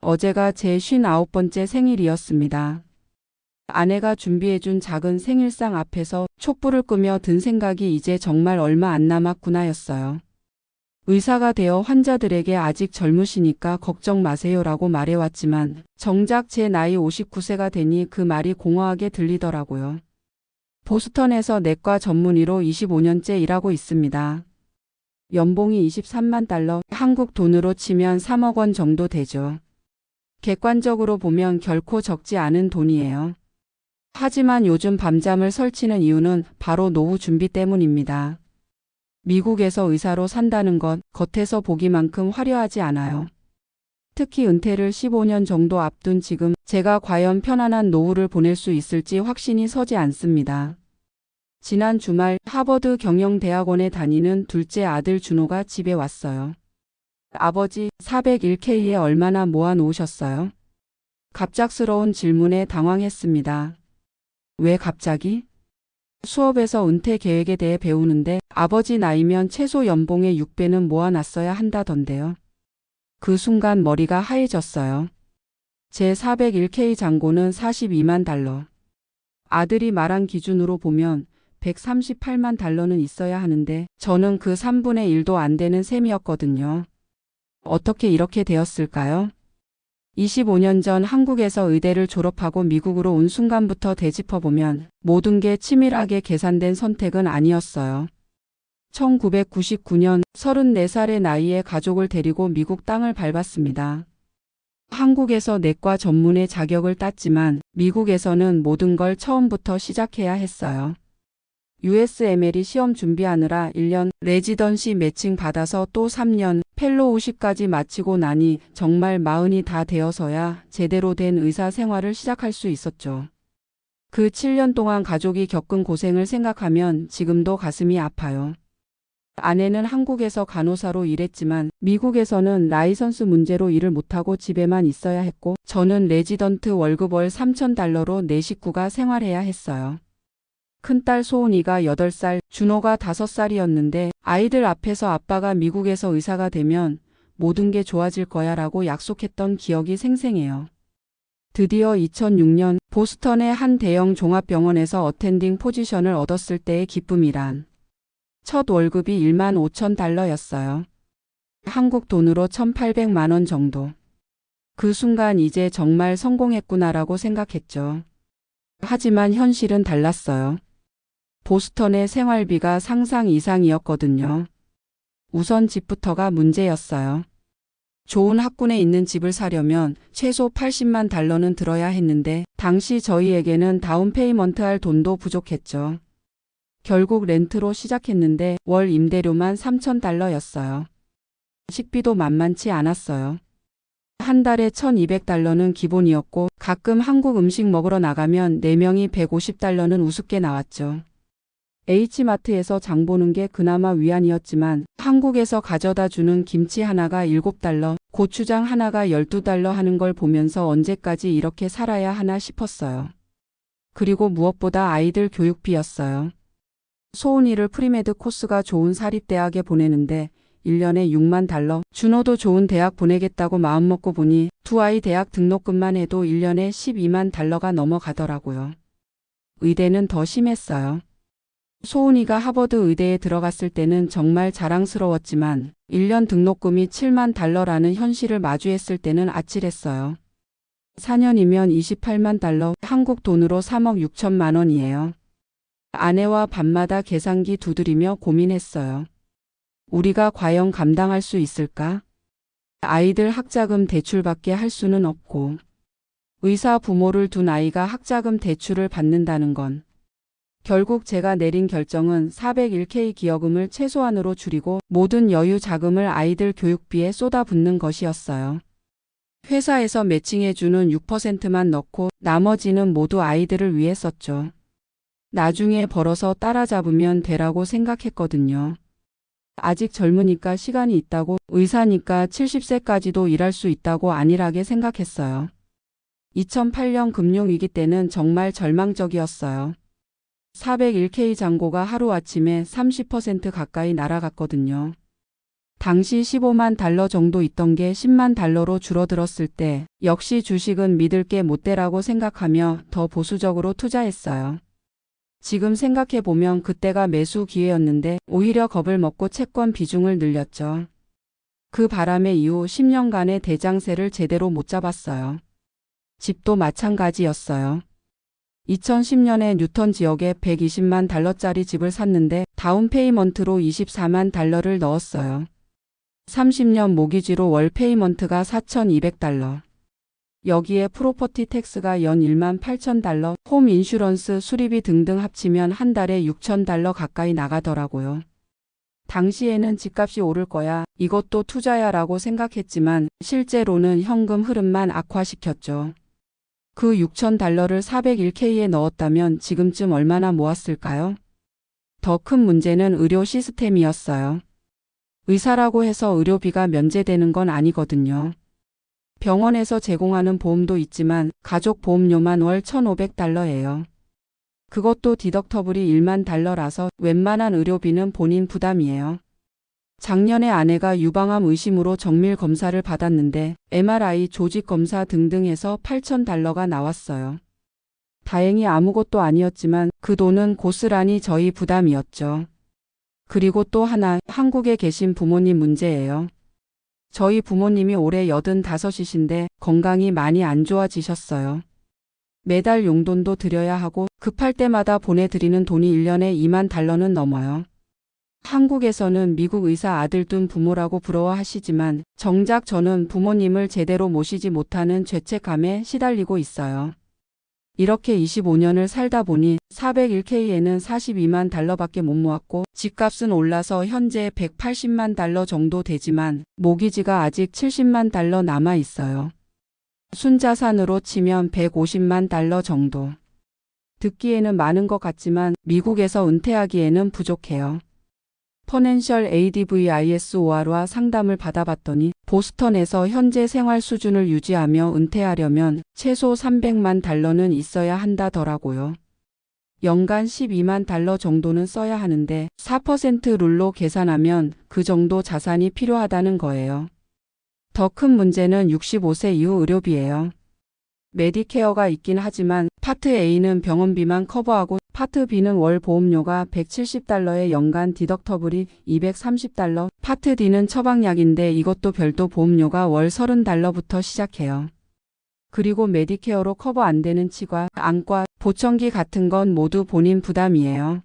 어제가 제 59번째 생일이었습니다. 아내가 준비해준 작은 생일상 앞에서 촛불을 끄며 든 생각이 이제 정말 얼마 안 남았구나였어요. 의사가 되어 환자들에게 아직 젊으시니까 걱정 마세요라고 말해왔지만 정작 제 나이 59세가 되니 그 말이 공허하게 들리더라고요. 보스턴에서 내과 전문의로 25년째 일하고 있습니다. 연봉이 23만 달러, 한국 돈으로 치면 3억 원 정도 되죠. 객관적으로 보면 결코 적지 않은 돈이에요. 하지만 요즘 밤잠을 설치는 이유는 바로 노후 준비 때문입니다. 미국에서 의사로 산다는 것, 겉에서 보기만큼 화려하지 않아요. 특히 은퇴를 15년 정도 앞둔 지금 제가 과연 편안한 노후를 보낼 수 있을지 확신이 서지 않습니다. 지난 주말 하버드 경영대학원에 다니는 둘째 아들 준호가 집에 왔어요. 아버지, 401k에 얼마나 모아 놓으셨어요? 갑작스러운 질문에 당황했습니다. 왜 갑자기? 수업에서 은퇴 계획에 대해 배우는데 아버지 나이면 최소 연봉의 6배는 모아놨어야 한다던데요. 그 순간 머리가 하얘졌어요. 제 401k 잔고는 42만 달러. 아들이 말한 기준으로 보면 138만 달러는 있어야 하는데 저는 그 3분의 1도 안 되는 셈이었거든요. 어떻게 이렇게 되었을까요? 25년 전 한국에서 의대를 졸업하고 미국으로 온 순간부터 되짚어보면 모든 게 치밀하게 계산된 선택은 아니었어요. 1999년 34살의 나이에 가족을 데리고 미국 땅을 밟았습니다. 한국에서 내과 전문의 자격을 땄지만 미국에서는 모든 걸 처음부터 시작해야 했어요. USMLE 시험 준비하느라 1년, 레지던시 매칭 받아서 또 3년, 펠로우십까지 마치고 나니 정말 40이 다 되어서야 제대로 된 의사 생활을 시작할 수 있었죠. 그 7년 동안 가족이 겪은 고생을 생각하면 지금도 가슴이 아파요. 아내는 한국에서 간호사로 일했지만 미국에서는 라이선스 문제로 일을 못하고 집에만 있어야 했고 저는 레지던트 월급 월 3,000달러로 내 식구가 생활해야 했어요. 큰딸 소은이가 8살, 준호가 5살이었는데 아이들 앞에서 아빠가 미국에서 의사가 되면 모든 게 좋아질 거야 라고 약속했던 기억이 생생해요. 드디어 2006년 보스턴의 한 대형 종합병원에서 어텐딩 포지션을 얻었을 때의 기쁨이란 첫 월급이 1만 5천 달러였어요. 한국 돈으로 1,800만 원 정도. 그 순간 이제 정말 성공했구나라고 생각했죠. 하지만 현실은 달랐어요. 보스턴의 생활비가 상상 이상이었거든요. 우선 집부터가 문제였어요. 좋은 학군에 있는 집을 사려면 최소 80만 달러는 들어야 했는데 당시 저희에게는 다운페이먼트 할 돈도 부족했죠. 결국 렌트로 시작했는데 월 임대료만 3,000달러였어요. 식비도 만만치 않았어요. 한 달에 1,200달러는 기본이었고 가끔 한국 음식 먹으러 나가면 4명이 150달러는 우습게 나왔죠. H마트에서 장 보는 게 그나마 위안이었지만 한국에서 가져다 주는 김치 하나가 7달러, 고추장 하나가 12달러 하는 걸 보면서 언제까지 이렇게 살아야 하나 싶었어요. 그리고 무엇보다 아이들 교육비였어요. 소은이를 프리메드 코스가 좋은 사립대학에 보내는데 1년에 6만 달러, 준호도 좋은 대학 보내겠다고 마음먹고 보니 두 아이 대학 등록금만 해도 1년에 12만 달러가 넘어가더라고요. 의대는 더 심했어요. 소은이가 하버드 의대에 들어갔을 때는 정말 자랑스러웠지만 1년 등록금이 7만 달러라는 현실을 마주했을 때는 아찔했어요. 4년이면 28만 달러, 한국 돈으로 3억 6천만 원이에요. 아내와 밤마다 계산기 두드리며 고민했어요. 우리가 과연 감당할 수 있을까? 아이들 학자금 대출받게 할 수는 없고 의사 부모를 둔 아이가 학자금 대출을 받는다는 건 결국 제가 내린 결정은 401k 기여금을 최소한으로 줄이고 모든 여유 자금을 아이들 교육비에 쏟아붓는 것이었어요. 회사에서 매칭해주는 6%만 넣고 나머지는 모두 아이들을 위해 썼죠. 나중에 벌어서 따라잡으면 되라고 생각했거든요. 아직 젊으니까 시간이 있다고, 의사니까 70세까지도 일할 수 있다고 안일하게 생각했어요. 2008년 금융위기 때는 정말 절망적이었어요. 401k 잔고가 하루아침에 30% 가까이 날아갔거든요. 당시 15만 달러 정도 있던 게 10만 달러로 줄어들었을 때 역시 주식은 믿을 게 못 되라고 생각하며 더 보수적으로 투자했어요. 지금 생각해보면 그때가 매수 기회였는데 오히려 겁을 먹고 채권 비중을 늘렸죠. 그 바람에 이후 10년간의 대장세를 제대로 못 잡았어요. 집도 마찬가지였어요. 2010년에 뉴턴 지역에 120만 달러짜리 집을 샀는데 다운 페이먼트로 24만 달러를 넣었어요. 30년 모기지로 월 페이먼트가 4,200달러. 여기에 프로퍼티 텍스가 연 1만 8천 달러, 홈 인슈런스 수리비 등등 합치면 한 달에 6천 달러 가까이 나가더라고요. 당시에는 집값이 오를 거야, 이것도 투자야 라고 생각했지만 실제로는 현금 흐름만 악화시켰죠. 그 6천 달러를 401K에 넣었다면 지금쯤 얼마나 모았을까요? 더 큰 문제는 의료 시스템이었어요. 의사라고 해서 의료비가 면제되는 건 아니거든요. 병원에서 제공하는 보험도 있지만 가족 보험료만 월 1,500달러예요. 그것도 디덕터블이 1만 달러라서 웬만한 의료비는 본인 부담이에요. 작년에 아내가 유방암 의심으로 정밀 검사를 받았는데 MRI, 조직 검사 등등 해서 8,000달러가 나왔어요. 다행히 아무것도 아니었지만 그 돈은 고스란히 저희 부담이었죠. 그리고 또 하나, 한국에 계신 부모님 문제예요. 저희 부모님이 올해 85이신데 건강이 많이 안 좋아지셨어요. 매달 용돈도 드려야 하고 급할 때마다 보내드리는 돈이 1년에 2만 달러는 넘어요. 한국에서는 미국 의사 아들 둔 부모라고 부러워하시지만 정작 저는 부모님을 제대로 모시지 못하는 죄책감에 시달리고 있어요. 이렇게 25년을 살다 보니 401K에는 42만 달러밖에 못 모았고 집값은 올라서 현재 180만 달러 정도 되지만 모기지가 아직 70만 달러 남아 있어요. 순자산으로 치면 150만 달러 정도. 듣기에는 많은 것 같지만 미국에서 은퇴하기에는 부족해요. 퍼넨셜 ADVISOR와 상담을 받아봤더니 보스턴에서 현재 생활 수준을 유지하며 은퇴하려면 최소 300만 달러는 있어야 한다더라고요. 연간 12만 달러 정도는 써야 하는데 4% 룰로 계산하면 그 정도 자산이 필요하다는 거예요. 더 큰 문제는 65세 이후 의료비예요. 메디케어가 있긴 하지만 파트 A는 병원비만 커버하고 파트 B는 월 보험료가 170달러에 연간 디덕터블이 230달러, 파트 D는 처방약인데 이것도 별도 보험료가 월 30달러부터 시작해요. 그리고 메디케어로 커버 안 되는 치과, 안과, 보청기 같은 건 모두 본인 부담이에요.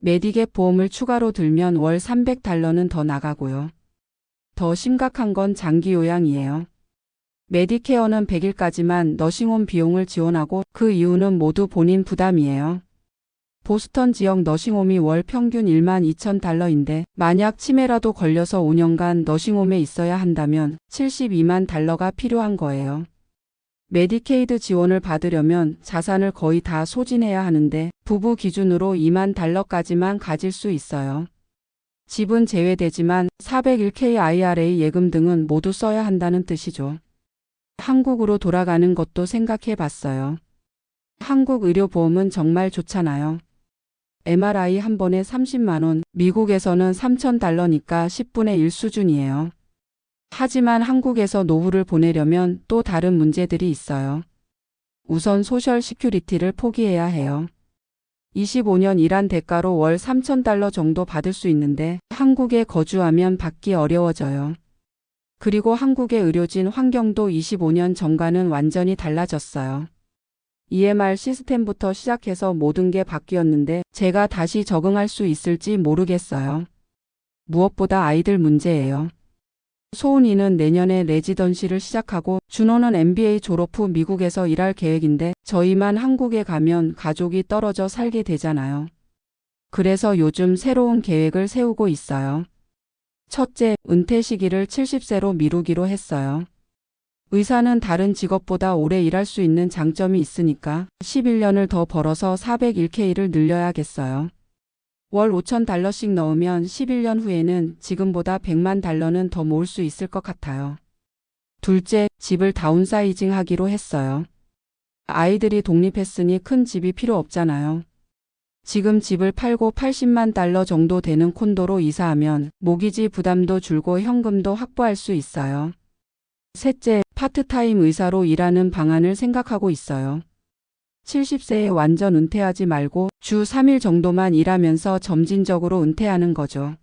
메디갭 보험을 추가로 들면 월 300달러는 더 나가고요. 더 심각한 건 장기 요양이에요. 메디케어는 100일까지만 너싱홈 비용을 지원하고 그 이유는 모두 본인 부담이에요. 보스턴 지역 너싱홈이 월 평균 1만 2천 달러인데 만약 치매라도 걸려서 5년간 너싱홈에 있어야 한다면 72만 달러가 필요한 거예요. 메디케이드 지원을 받으려면 자산을 거의 다 소진해야 하는데 부부 기준으로 2만 달러까지만 가질 수 있어요. 집은 제외되지만 401K IRA 예금 등은 모두 써야 한다는 뜻이죠. 한국으로 돌아가는 것도 생각해 봤어요. 한국 의료보험은 정말 좋잖아요. MRI 한 번에 30만 원, 미국에서는 3,000달러니까 10분의 1 수준이에요. 하지만 한국에서 노후를 보내려면 또 다른 문제들이 있어요. 우선 소셜 시큐리티를 포기해야 해요. 25년 일한 대가로 월 3,000달러 정도 받을 수 있는데 한국에 거주하면 받기 어려워져요. 그리고 한국의 의료진 환경도 25년 전과는 완전히 달라졌어요. EMR 시스템부터 시작해서 모든 게 바뀌었는데 제가 다시 적응할 수 있을지 모르겠어요. 무엇보다 아이들 문제예요. 소은이는 내년에 레지던시를 시작하고 준호는 MBA 졸업 후 미국에서 일할 계획인데 저희만 한국에 가면 가족이 떨어져 살게 되잖아요. 그래서 요즘 새로운 계획을 세우고 있어요. 첫째, 은퇴 시기를 70세로 미루기로 했어요. 의사는 다른 직업보다 오래 일할 수 있는 장점이 있으니까 11년을 더 벌어서 401K를 늘려야겠어요. 월 5,000달러씩 넣으면 11년 후에는 지금보다 100만 달러는 더 모을 수 있을 것 같아요. 둘째, 집을 다운사이징 하기로 했어요. 아이들이 독립했으니 큰 집이 필요 없잖아요. 지금 집을 팔고 80만 달러 정도 되는 콘도로 이사하면 모기지 부담도 줄고 현금도 확보할 수 있어요. 셋째, 파트타임 의사로 일하는 방안을 생각하고 있어요. 70세에 완전 은퇴하지 말고 주 3일 정도만 일하면서 점진적으로 은퇴하는 거죠.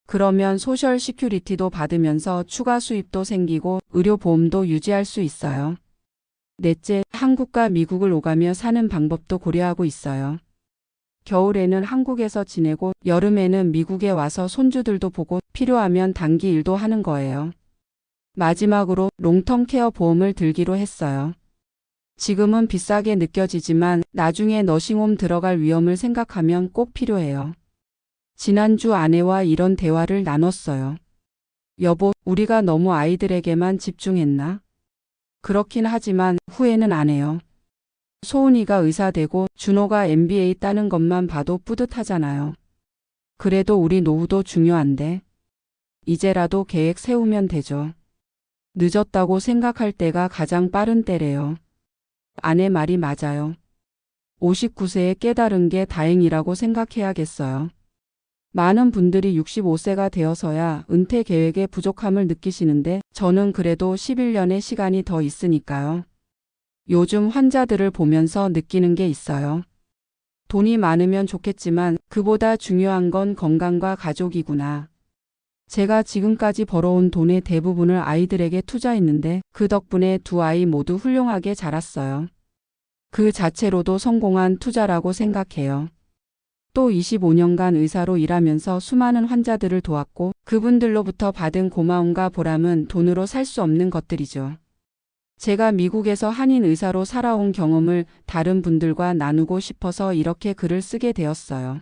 그러면 소셜 시큐리티도 받으면서 추가 수입도 생기고 의료보험도 유지할 수 있어요. 넷째, 한국과 미국을 오가며 사는 방법도 고려하고 있어요. 겨울에는 한국에서 지내고 여름에는 미국에 와서 손주들도 보고 필요하면 단기 일도 하는 거예요. 마지막으로 롱텀 케어 보험을 들기로 했어요. 지금은 비싸게 느껴지지만 나중에 너싱홈 들어갈 위험을 생각하면 꼭 필요해요. 지난주 아내와 이런 대화를 나눴어요. 여보, 우리가 너무 아이들에게만 집중했나? 그렇긴 하지만 후회는 안 해요. 소은이가 의사 되고 준호가 MBA 따는 것만 봐도 뿌듯하잖아요. 그래도 우리 노후도 중요한데. 이제라도 계획 세우면 되죠. 늦었다고 생각할 때가 가장 빠른 때래요. 아내 말이 맞아요. 59세에 깨달은 게 다행이라고 생각해야겠어요. 많은 분들이 65세가 되어서야 은퇴 계획에 부족함을 느끼시는데 저는 그래도 11년의 시간이 더 있으니까요. 요즘 환자들을 보면서 느끼는 게 있어요. 돈이 많으면 좋겠지만 그보다 중요한 건 건강과 가족이구나. 제가 지금까지 벌어온 돈의 대부분을 아이들에게 투자했는데 그 덕분에 두 아이 모두 훌륭하게 자랐어요. 그 자체로도 성공한 투자라고 생각해요. 또 25년간 의사로 일하면서 수많은 환자들을 도왔고 그분들로부터 받은 고마움과 보람은 돈으로 살 수 없는 것들이죠. 제가 미국에서 한인 의사로 살아온 경험을 다른 분들과 나누고 싶어서 이렇게 글을 쓰게 되었어요.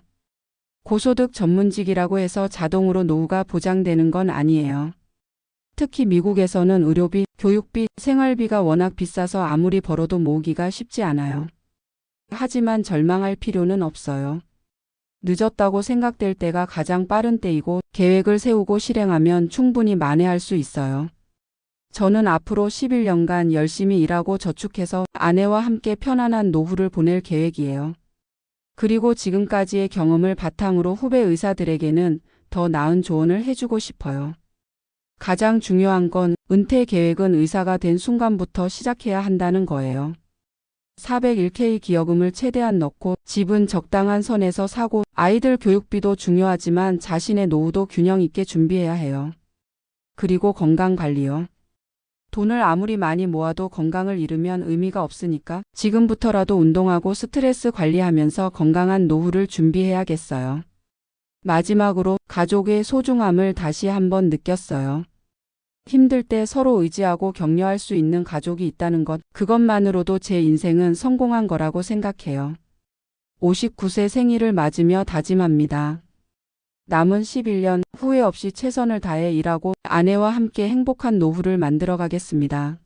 고소득 전문직이라고 해서 자동으로 노후가 보장되는 건 아니에요. 특히 미국에서는 의료비, 교육비, 생활비가 워낙 비싸서 아무리 벌어도 모으기가 쉽지 않아요. 하지만 절망할 필요는 없어요. 늦었다고 생각될 때가 가장 빠른 때이고 계획을 세우고 실행하면 충분히 만회할 수 있어요. 저는 앞으로 11년간 열심히 일하고 저축해서 아내와 함께 편안한 노후를 보낼 계획이에요. 그리고 지금까지의 경험을 바탕으로 후배 의사들에게는 더 나은 조언을 해주고 싶어요. 가장 중요한 건 은퇴 계획은 의사가 된 순간부터 시작해야 한다는 거예요. 401k 기여금을 최대한 넣고 집은 적당한 선에서 사고 아이들 교육비도 중요하지만 자신의 노후도 균형 있게 준비해야 해요. 그리고 건강 관리요. 돈을 아무리 많이 모아도 건강을 잃으면 의미가 없으니까 지금부터라도 운동하고 스트레스 관리하면서 건강한 노후를 준비해야겠어요. 마지막으로 가족의 소중함을 다시 한번 느꼈어요. 힘들 때 서로 의지하고 격려할 수 있는 가족이 있다는 것, 그것만으로도 제 인생은 성공한 거라고 생각해요. 59세 생일을 맞으며 다짐합니다. 남은 11년 후회 없이 최선을 다해 일하고 아내와 함께 행복한 노후를 만들어 가겠습니다.